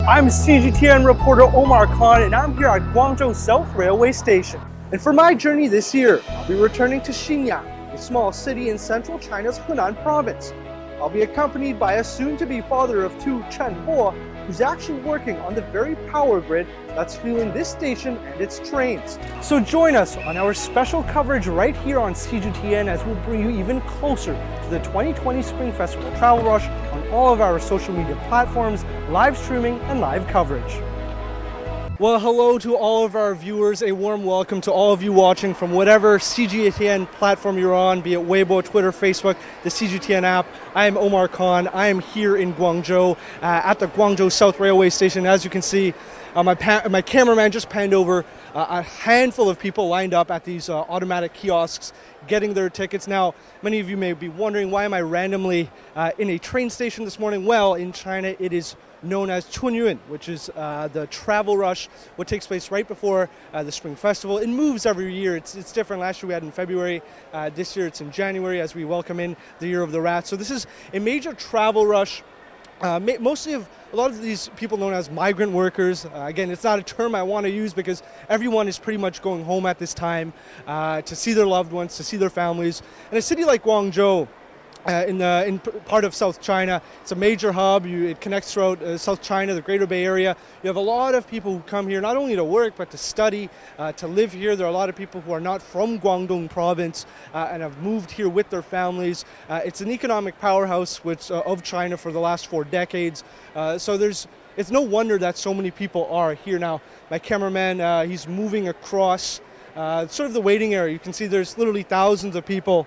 I'm CGTN reporter Omar Khan, and I'm here at Guangzhou South Railway Station. And for my journey this year, I'll be returning to Xinyang, a small city in central China's Henan Province. I'll be accompanied by a soon-to-be father of two, Chen Bo, who's actually working on the very power grid that's fueling this station and its trains. So join us on our special coverage right here on CGTN as we'll bring you even closer to the 2020 Spring Festival Travel Rush on all of our social media platforms, live streaming, and live coverage. Well, hello to all of our viewers. A warm welcome to all of you watching from whatever CGTN platform you're on, be it Weibo, Twitter, Facebook, the CGTN app. I am Omar Khan. I am here in Guangzhou at the Guangzhou South Railway Station. As you can see, my cameraman just panned over a handful of people lined up at these automatic kiosks getting their tickets. Now, many of you may be wondering, why am I randomly in a train station this morning? Well, in China, it is known as春运, which is the travel rush, what takes place right before the Spring Festival. It moves every year. It's different. Last year we had in February. This year it's in January as we welcome in the Year of the Rat. So this is a major travel rush. Mostly of a lot of these people known as migrant workers. Again, it's not a term I want to use because everyone is pretty much going home at this time to see their loved ones, to see their families. In a city like Guangzhou, in part of South China, it's a major hub. It connects throughout South China, the Greater Bay Area. You have a lot of people who come here not only to work but to study, to live here. There are a lot of people who are not from Guangdong Province and have moved here with their families. It's an economic powerhouse of China for the last 4 decades. So it's no wonder that so many people are here now. My cameraman, he's moving across sort of the waiting area. You can see there's literally thousands of people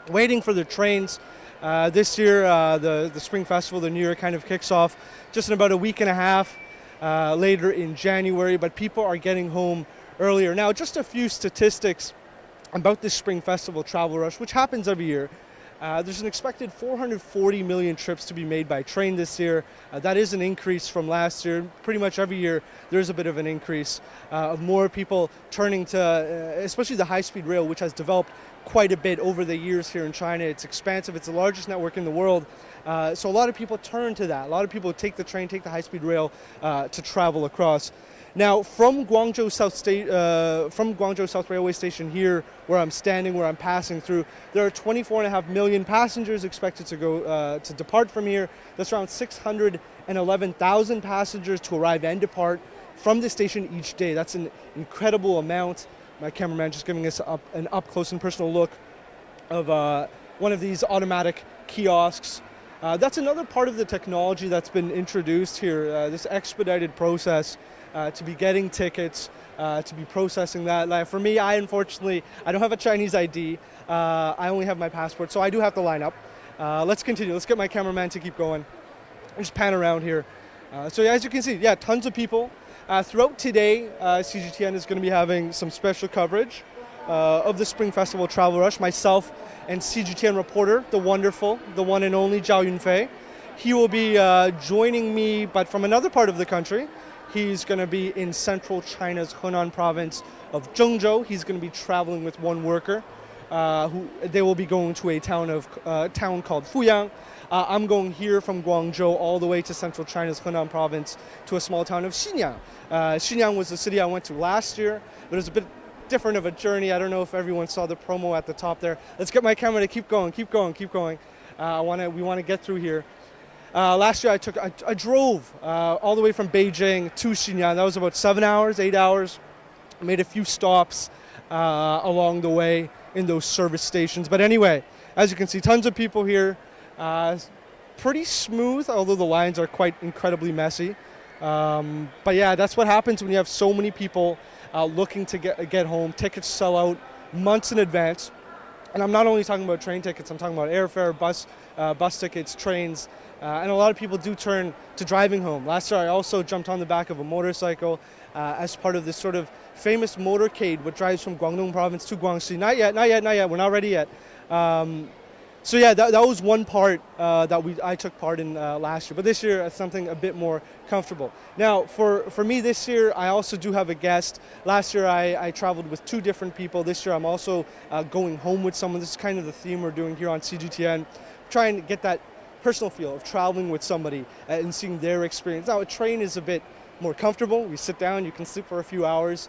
waiting for their trains. This year, the Spring Festival, the New Year, kind of kicks off just in about a week and a half later in January, but people are getting home earlier. Now, just a few statistics about this Spring Festival travel rush, which happens every year. There's an expected 440 million trips to be made by train this year. That is an increase from last year. Pretty much every year there's a bit of an increase of more people turning to, especially the high-speed rail, which has developed quite a bit over the years here in China. It's expansive. It's the largest network in the world. So a lot of people turn to that. A lot of people take the train, take the high-speed rail to travel across. Now, from Guangzhou South Railway Station here, where I'm standing, where I'm passing through, there are 24.5 million passengers expected to go to depart from here. That's around 611,000 passengers to arrive and depart from the station each day. That's an incredible amount. My cameraman just giving us an up-close and personal look of one of these automatic kiosks. That's another part of the technology that's been introduced here, this expedited process to be getting tickets, to be processing that. Like for me, unfortunately, I don't have a Chinese ID. I only have my passport, so I do have to line up. Let's continue. Let's get my cameraman to keep going. Just pan around here. So as you can see, yeah, tons of people. Throughout today, CGTN is going to be having some special coverage of the Spring Festival Travel Rush. Myself and CGTN reporter, the wonderful, the one and only Zhao Yunfei. He will be joining me, but from another part of the country. He's going to be in central China's Henan Province of Zhengzhou. He's going to be traveling with one worker. They will be going to a town called Fuyang. I'm going here from Guangzhou all the way to central China's Henan Province to a small town of Xinyang. Xinyang was the city I went to last year, but it was a bit different of a journey. I don't know if everyone saw the promo at the top there. Let's get my camera to keep going. We want to get through here. Last year I drove all the way from Beijing to Xinyang. That was about 7 hours, 8 hours. I made a few stops along the way in those service stations. But anyway, as you can see, tons of people here. Pretty smooth, although the lines are quite incredibly messy. But yeah, that's what happens when you have so many people looking to get home. Tickets sell out months in advance. And I'm not only talking about train tickets, I'm talking about airfare, bus tickets, trains, and a lot of people do turn to driving home. Last year I also jumped on the back of a motorcycle as part of this sort of famous motorcade which drives from Guangdong Province to Guangxi. Not yet, we're not ready yet. So yeah, that was one part that I took part in last year, but this year it's something a bit more comfortable. Now, for me this year, I also do have a guest. Last year I traveled with 2 different people. This year I'm also going home with someone. This is kind of the theme we're doing here on CGTN, trying to get that personal feel of traveling with somebody and seeing their experience. Now, a train is a bit more comfortable. You sit down, you can sleep for a few hours,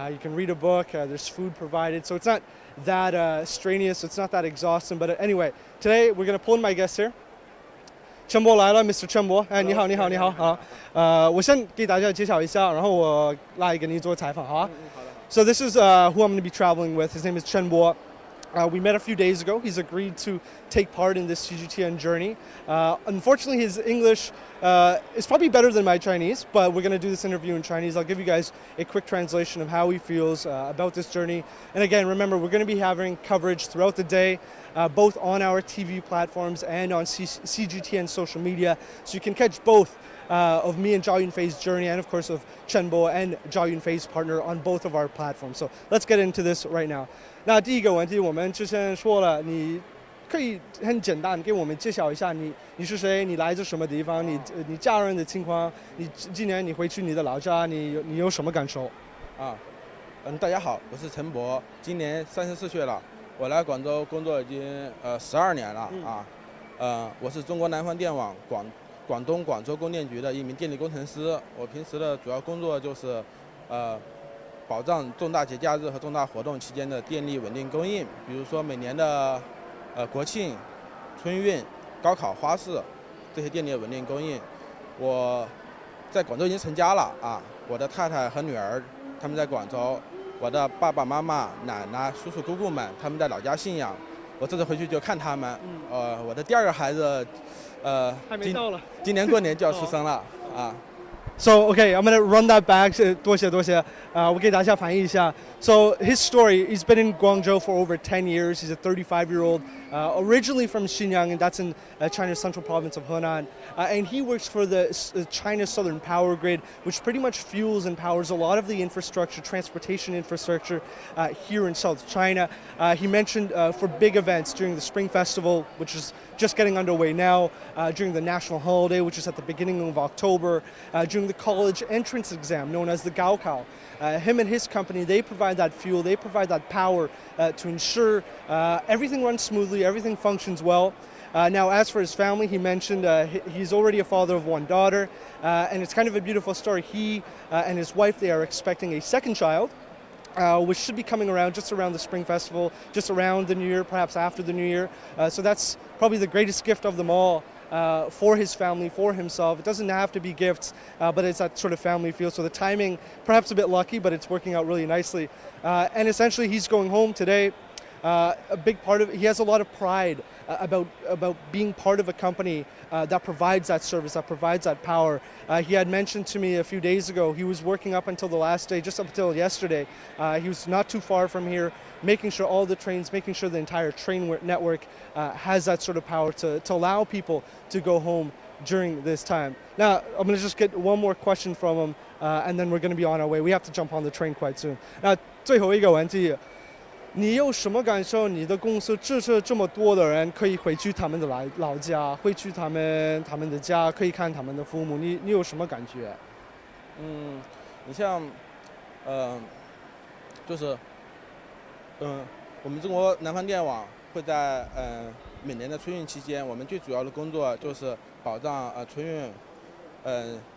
you can read a book, there's food provided. So it's not that strenuous, it's not that exhausting. But anyway, today we're going to pull in my guest here. Chen Bo 来了 ，Mr. Chen Bo， 哎，你好，你好，你好，好，我先给大家介绍一下，然后我来给你做采访，好啊。So this is who I'm going to be traveling with. His name is Chen Bo. We met a few days ago. He's agreed to take part in this CGTN journey. Unfortunately, his English is probably better than my Chinese, but we're going to do this interview in Chinese. I'll give you guys a quick translation of how he feels about this journey. And again, remember, we're going to be having coverage throughout the day, both on our TV platforms and on CGTN social media. So you can catch both of me and Zhao Yunfei's journey, and of course of Chen Bo and Zhao Yunfei's partner on both of our platforms. So let's get into this right now. 那第一个问题，我们之前说了，你可以很简单给我们介绍一下你是谁，你来自什么地方，你家人的情况，你今年你回去你的老家，你有什么感受？大家好，我是陈博，今年34岁了，我来广州工作已经12年了我是中国南方电网广东广州供电局的一名电力工程师，我平时的主要工作就是保障重大节假日和重大活动期间的电力稳定供应，比如说每年的国庆、春运、高考、花市这些电力的稳定供应。我在广州已经成家了我的太太和女儿他们在广州，我的爸爸妈妈、奶奶、叔叔姑姑们他们在老家信阳，我这次回去就看他们。我的第二个孩子还没到了，今年过年就要出生了So, okay, I'm going to run that back. 多谢多谢。我给大家翻译一下。So his story, he's been in Guangzhou for over 10 years. He's a 35-year-old, originally from Xinyang, and that's in China's central province of Henan. And he works for the China Southern Power Grid, which pretty much fuels and powers a lot of the infrastructure, transportation infrastructure here in South China. He mentioned for big events during the Spring Festival, which is just getting underway now, during the national holiday, which is at the beginning of October, during the college entrance exam known as the Gaokao. Him and his company, they provide that fuel, they provide that power to ensure everything runs smoothly, everything functions well. Now, as for his family, he mentioned he's already a father of one daughter, and it's kind of a beautiful story. He and his wife, they are expecting a second child. Which should be coming around just around the Spring Festival, just around the New Year, perhaps after the New Year. So that's probably the greatest gift of them all for his family, for himself. It doesn't have to be gifts, but it's that sort of family feel. So the timing, perhaps a bit lucky, but it's working out really nicely. And essentially, he's going home today. A big part of it, he has a lot of pride about being part of a company that provides that service, that provides that power. He had mentioned to me a few days ago, he was working up until the last day, just up until yesterday. He was not too far from here, making sure all the trains, making sure the entire train network has that sort of power to allow people to go home during this time. Now, I'm going to just get one more question from him, and then we're going to be on our way. We have to jump on the train quite soon. 那最后一个问题，你有什么感受？你的公司支持这么多的人可以回去他们的老家，回去他们的家，可以看他们的父母。你有什么感觉？你像，就是我们中国南方电网会在每年的春运期间，我们最主要的工作就是保障春运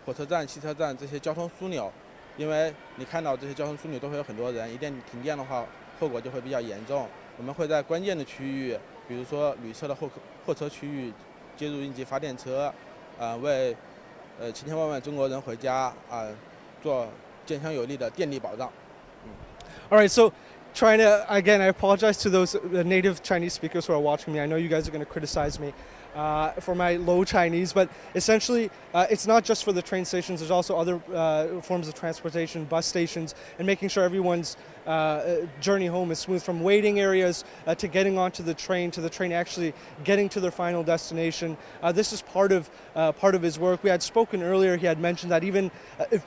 火车站、汽车站这些交通枢纽，因为你看到这些交通枢纽都会有很多人，一旦停电的话，后果就会比较严重。我们会在关键的区域，比如说旅车的候车区域，接入应急发电车，为千千万万中国人回家做坚强有力的电力保障。All right, so trying to, again, I apologize to those native Chinese speakers who are watching me. I know you guys are going to criticize me for my low Chinese, but essentially it's not just for the train stations. There's also other forms of transportation, bus stations, and making sure everyone's journey home is smooth, from waiting areas to getting onto the train, to the train actually getting to their final destination. This is part of his work. We had spoken earlier, he had mentioned that even if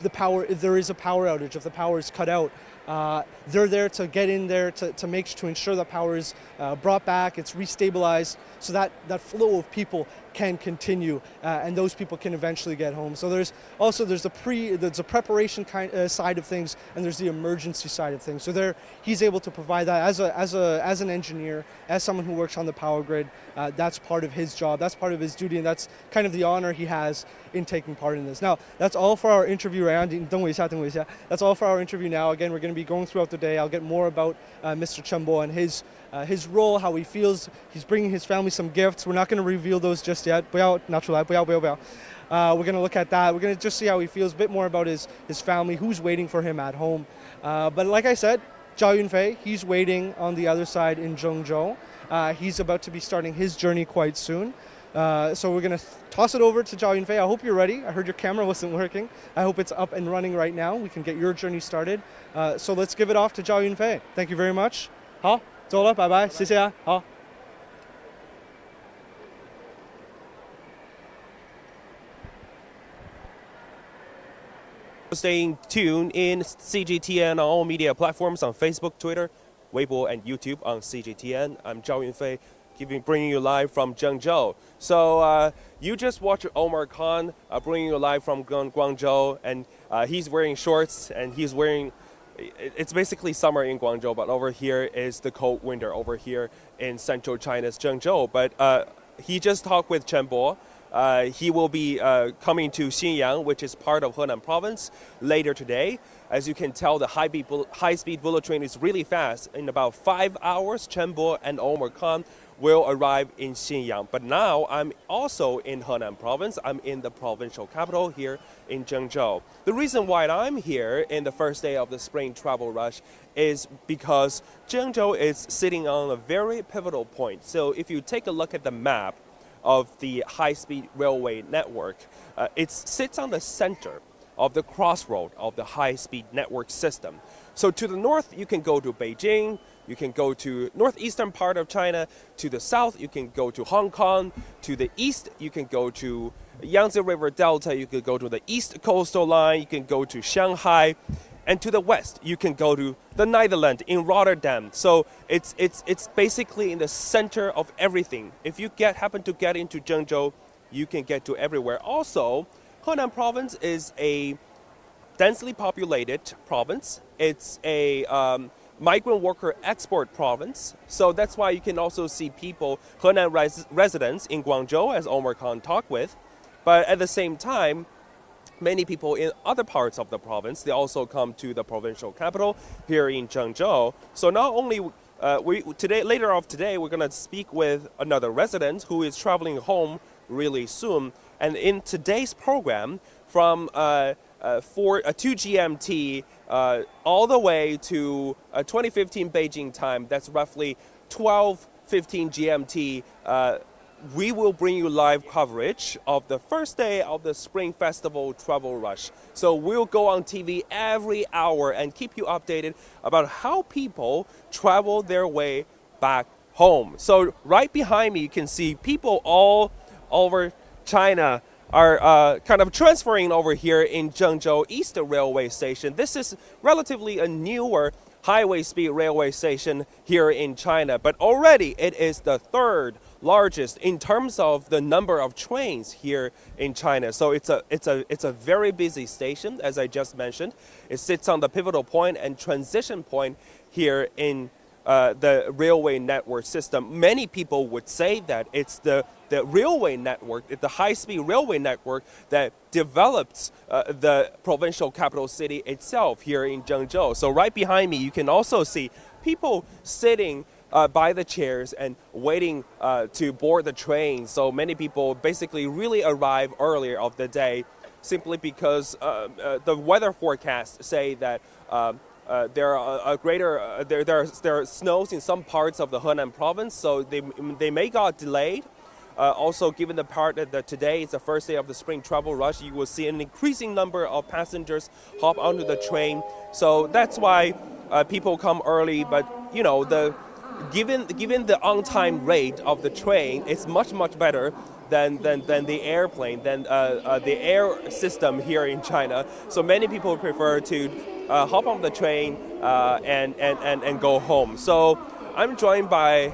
there is a power outage, if the power is cut out, They're there to get in there to ensure the power is brought back, it's restabilized, so that flow of people can continue, and those people can eventually get home. So there's the preparation side of things, and there's the emergency side of things. So he's able to provide that as an engineer, as someone who works on the power grid. That's part of his job, that's part of his duty, and that's kind of the honor he has in taking part in this. Now, that's all for our interview round. That's all for our interview now. Again, we're going to be going throughout the day. I'll get more about Mr. Chen Bo and his role, how he feels. He's bringing his family some gifts. We're not going to reveal those just yet. 不要拿出来，不要。We're going to look at that. We're going to just see how he feels, a bit more about his family, who's waiting for him at home. But like I said, Zhao Yunfei, he's waiting on the other side in Zhengzhou. He's about to be starting his journey quite soon. So we're going to toss it over to Zhao Yunfei. I hope you're ready. I heard your camera wasn't working. I hope it's up and running right now. We can get your journey started. So let's give it off to Zhao Yunfei. Thank you very much. 好，走了，拜拜，谢谢啊，好。Staying tuned in CGTN on all media platforms on Facebook, Twitter, Weibo, and YouTube on CGTN. I'm Zhao Yunfei, bringing you live from Zhengzhou. So you just watched Omar Khan bringing you live from Guangzhou, and he's wearing shorts, and he's wearing. It's basically summer in Guangzhou, but over here is the cold winter over here in central China's Zhengzhou. But he just talked with Chen Bo. He will be coming to Xinyang, which is part of Henan Province, later today. As you can tell, the high-speed bullet train is really fast. In about 5 hours, Chen Bo and Omar Khan will arrive in Xinyang. But now I'm also in Henan Province. I'm in the provincial capital here in Zhengzhou. The reason why I'm here in the first day of the spring travel rush is because Zhengzhou is sitting on a very pivotal point. So if you take a look at the map of the high-speed railway network, it sits on the center of the crossroad of the high-speed network system. So to the north, you can go to Beijing, you can go to northeastern part of China. To the south, you can go to Hong Kong. To the east, you can go to Yangtze River Delta. You can go to the east coastal line. You can go to Shanghai. And to the west, you can go to the Netherlands in Rotterdam. So it's basically in the center of everything. If you happen to get into Zhengzhou, you can get to everywhere. Also, Henan Province is a densely populated province. It's a migrant worker export province. So that's why you can also see people, Henan residents in Guangzhou, as Omar Khan talked with. But at the same time, many people in other parts of the province, they also come to the provincial capital here in Zhengzhou. So not only later today, we're going to speak with another resident who is traveling home really soon. And in today's program, from 2 GMT all the way to 2015 Beijing time, that's roughly 12:15 GMT, we will bring you live coverage of the first day of the Spring Festival travel rush. So we'll go on TV every hour and keep you updated about how people travel their way back home. So right behind me, you can see people all over China are kind of transferring over here in Zhengzhou East Railway Station. This is relatively a newer highway speed railway station here in China, but already it is the third largest in terms of the number of trains here in China. So it's a very busy station, as I just mentioned. It sits on the pivotal point and transition point here in the railway network system. Many people would say that it's the railway network, the high-speed railway network that develops the provincial capital city itself here in Zhengzhou. So right behind me, you can also see people sitting by the chairs and waiting to board the train. So many people basically really arrive earlier of the day simply because the weather forecasts say that there are snows in some parts of the Henan province, so they may got delayed. Also, given the part that today is the first day of the spring travel rush, you will see an increasing number of passengers hop onto the train. So that's why people come early. But you know, given the on-time rate of the train, it's much better than the airplane, than the air system here in China. So many people prefer to hop on the train and go home. So I'm joined by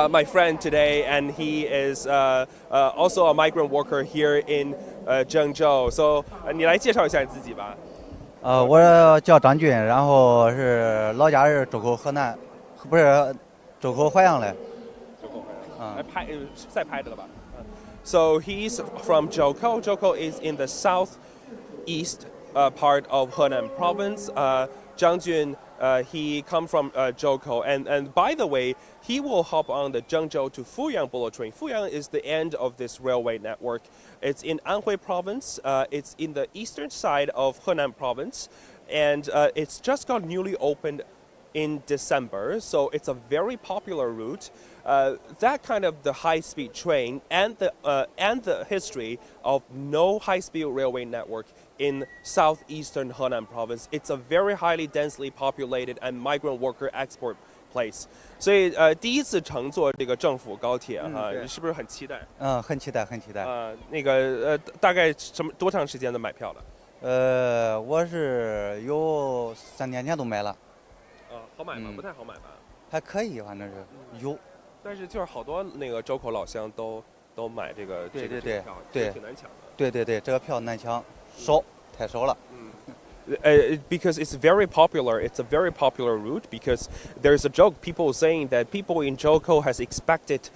my friend today, and he is also a migrant worker here in Zhengzhou. So 你来介绍一下你自己吧。我叫张俊，然后是老家是周口河南，不是周口淮阳的。再拍这个吧。So he's from Zhoukou. Zhoukou is in the southeast part of Henan Province. Zhang Jun, he come from Zhoukou. And by the way, he will hop on the Zhengzhou to Fuyang bullet train. Fuyang is the end of this railway network. It's in Anhui Province. It's in the eastern side of Henan Province. And it's just got newly opened in December, so it's a very popular route. That kind of the high-speed train and the history of no high-speed railway network in southeastern Henan Province. It's a very highly densely populated and migrant worker export place. 所以第一次乘坐这个政府高铁哈，你是不是很期待？很期待，很期待。那个大概多长时间的买票的？我是有3天前都买了。好买吗？不太好买吧？还可以，反正是有。但是就是好多那个周口老乡都买这个对票，挺难抢的。对，这个票难抢，太少了。Because it's very popular. It's a very popular route because there's a joke. People saying that people in Zhoukou has expected,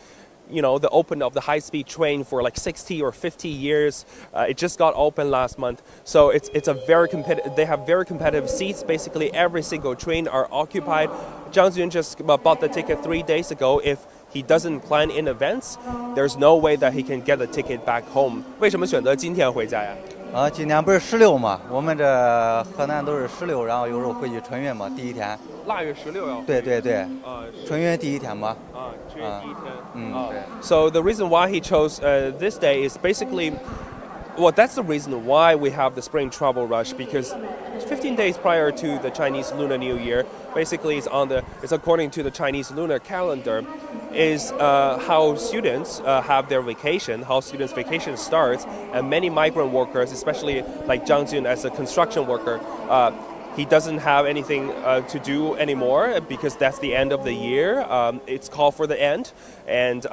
the open of the high-speed train for like 60 or 50 years. It just got open last month, so it's a very competitive. They have very competitive seats. Basically, every single train are occupied. Zhang Jun just bought the ticket 3 days ago. If he doesn't plan in advance, there's no way that he can get the ticket back home. 为什么选择今天回家呀？今年不是16嘛？我们这河南都是16，然后有时候回去春运嘛，第一天。腊月16要。对。春运第一天嘛。春运第一天。对。So the reason why he chose this day is basically, well, that's the reason why we have the spring travel rush, because 15 days prior to the Chinese Lunar New Year, basically it's according to the Chinese lunar calendar, is how students have their vacation, how students' vacation starts, and many migrant workers, especially like Zhang Jun as a construction worker, he doesn't have anything to do anymore because that's the end of the year. It's called for the end, and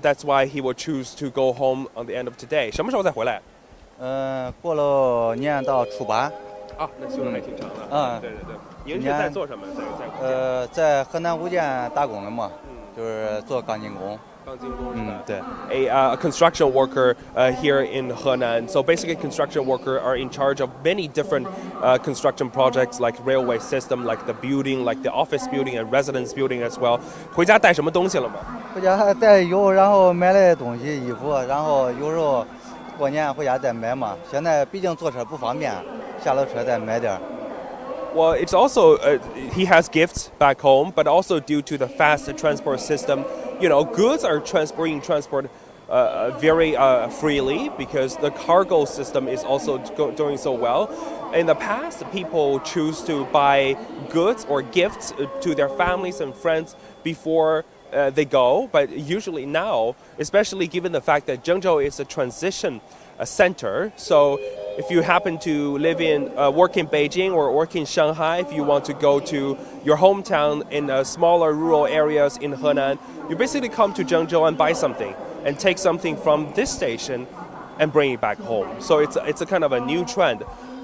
that's why he will choose to go home on the end of today. 什么时候再回来？过了年到初8。那休的还挺长的。对。您是在做什么？在河南五建打工的嘛，就是做钢筋工。钢筋工是吧？对。A construction worker here in Henan. So basically, construction workers are in charge of many different construction projects, like railway system, like the building, like the office building and residence building as well. 回家带什么东西了吗？回家带有，然后买了东西、衣服，然后有时候过年回家再买嘛。现在毕竟坐车不方便，下了车再买点。Well, it's also he has gifts back home, but also due to the fast transport system, goods are being transported very freely because the cargo system is also doing so well. In the past, people choose to buy goods or gifts to their families and friends before they go, but usually now, especially given the fact that Zhengzhou is a transition center, so if you happen to work in Beijing or work in Shanghai, if you want to go to your hometown in smaller rural areas in Henan, you basically come to Zhengzhou and buy something and take something from this station and bring it back home. So it's a kind of a new trend.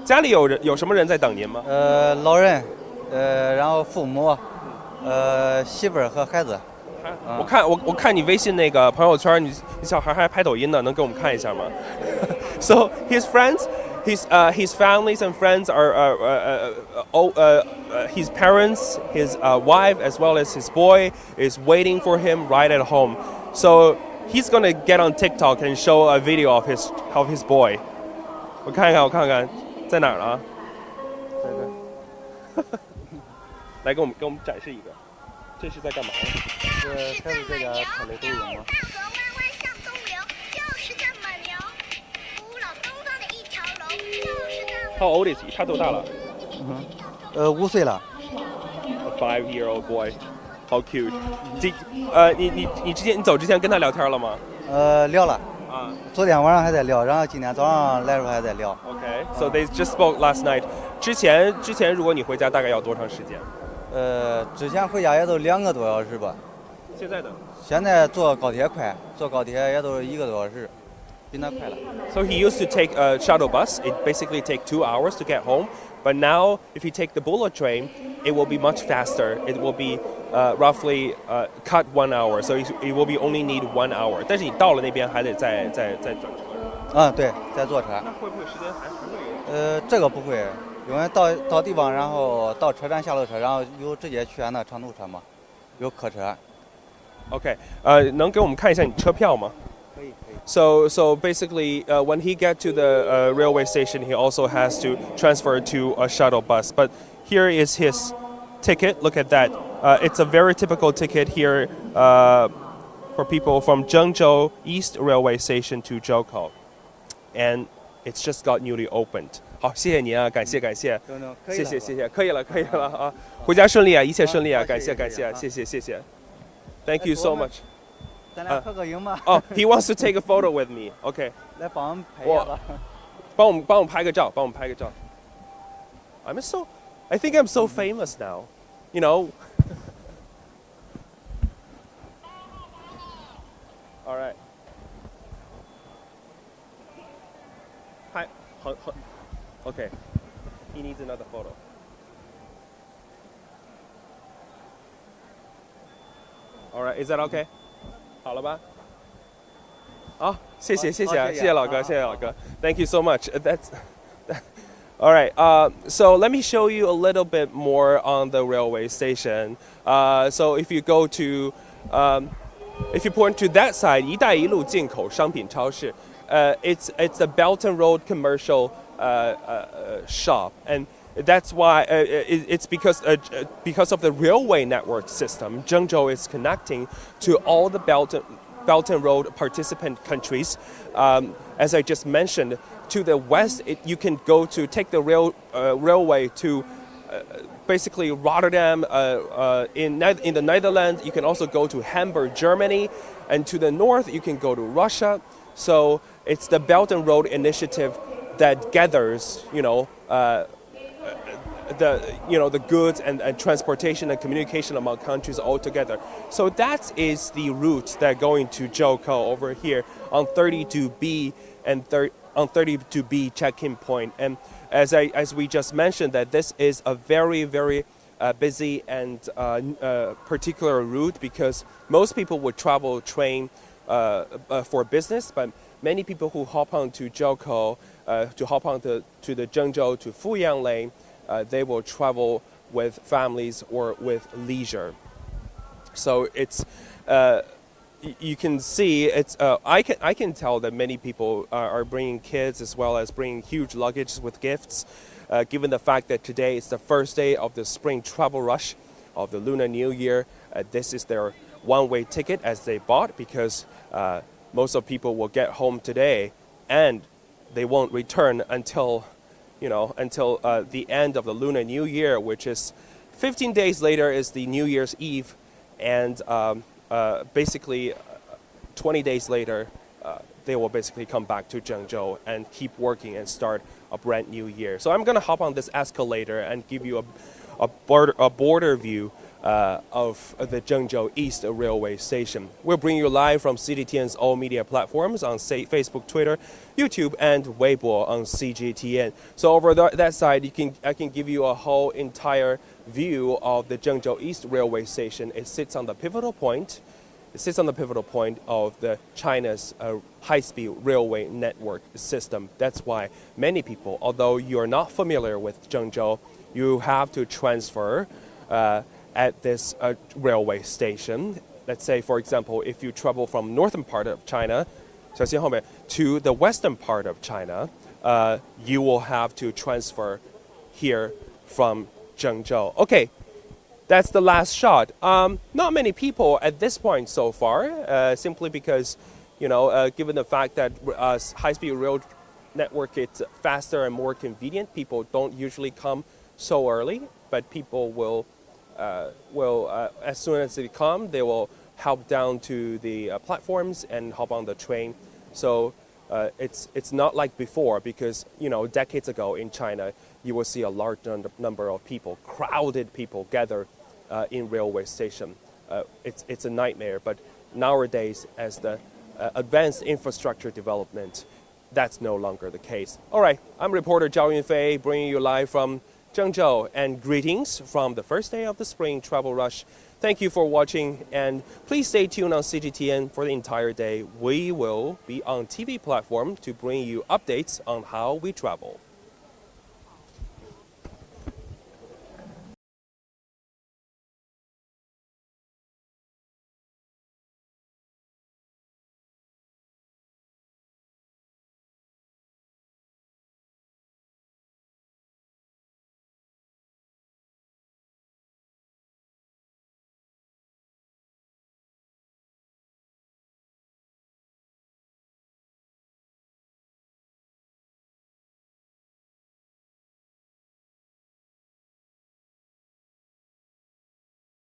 家里有什么人在等您吗？老人，然后父母，媳妇儿和孩子。我看你微信那个朋友圈，你小孩还拍抖音呢，能给我们看一下吗？So his friends, his families and friends are his parents, his wife as well as his boy is waiting for him right at home. So he's gonna get on TikTok and show a video of his boy. 我看看，在哪儿了？来给我们展示一个，这是在干嘛呢？孩子在家拍的抖音吗？How old is he? 他多大了5岁了。A 5-year-old boy. How cute. 你走之前跟他聊天了吗？聊了。昨天晚上还在聊，然后今天早上来的时候还在聊。Okay, so they just spoke last night. 之前如果你回家大概要多长时间？之前回家也都2个多小时吧。现在呢？现在坐高铁快，坐高铁也都1个多小时，比那快了。So he used to take a shuttle bus. It basically take 2 hours to get home. But now, if you take the bullet train, it will be much faster. It will be roughly cut 1 hour. So it will be only need 1 hour. 但是你到了那边还得再转车。对，再坐车。那会不会时间还会有？这个不会，因为到地方，然后到车站下了车，然后有直接去那长途车嘛，有客车。OK，能给我们看一下你车票吗？可以。So basically, when he get to the railway station, he also has to transfer to a shuttle bus. But here is his ticket. Look at that. It's a very typical ticket here for people from Zhengzhou East Railway Station to Zhoukou, and it's just got newly opened. 好，谢谢您啊，感谢，谢谢，可以了啊，回家顺利啊，一切顺利啊，感谢，谢谢 ，Thank you so much. 咱俩合个影吧。Oh, he wants to take a photo with me. Okay. 来帮我们拍一下吧。帮我们拍个照。I think I'm so famous now. You know. All right. Hi. Okay. He needs another photo. All right. Is that okay? 好了吧？好，谢谢老哥，Thank you so much. All right. So let me show you a little bit more on the railway station. So if you go to, if you point to that side, 一带一路进口商品超市, it's a Belt and Road commercial shop, and that's why it's because of the railway network system. Zhengzhou is connecting to all the Belt and Road participant countries. As I just mentioned, to the west, you can go to take the railway to basically Rotterdam in the Netherlands. You can also go to Hamburg, Germany, and to the north, you can go to Russia. So it's the Belt and Road initiative that gathers, the goods and transportation and communication among countries all together. So that is the route that going to Zhoukou over here on 32B and on 32B check-in point. And as we just mentioned, that this is a very, very busy and particular route because most people would travel train for business, but many people who hop on to Zhoukou to hop on to the Zhengzhou to Fuyang lane, they will travel with families or with leisure. So it's you can see it's I can tell that many people are bringing kids as well as bringing huge luggage with gifts, given the fact that today is the first day of the spring travel rush of the Lunar New Year. This is their one-way ticket as they bought because most of people will get home today and they won't return until the end of the Lunar New Year, which is 15 days later is the New Year's Eve, and basically 20 days later they will basically come back to Zhengzhou and keep working and start a brand new year. So I'm going to hop on this escalator and give you a border view of the Zhengzhou East Railway Station. We'll bring you live from CGTN's all media platforms on Facebook, Twitter, YouTube, and Weibo on CGTN. So over that side, I can give you a whole entire view of the Zhengzhou East Railway Station. It sits on the pivotal point. Of the China's high-speed railway network system. That's why many people, although you are not familiar with Zhengzhou, you have to transfer at this railway station. Let's say, for example, if you travel from northern part of China to the western part of China, you will have to transfer here from Zhengzhou. Okay, that's the last shot. Not many people at this point so far, simply because, given the fact that high-speed rail network is faster and more convenient, people don't usually come so early, but people will as soon as they come, they will hop down to the platforms and hop on the train So it's not like before, because decades ago in China you will see a large number of people, crowded people gather in railway station. It's a nightmare, but nowadays as the advanced infrastructure development, that's no longer the case. All right, I'm reporter Zhao Yunfei, bringing you live from Zhengzhou, and greetings from the first day of the spring travel rush. Thank you for watching, and please stay tuned on CGTN for the entire day. We will be on TV platform to bring you updates on how we travel.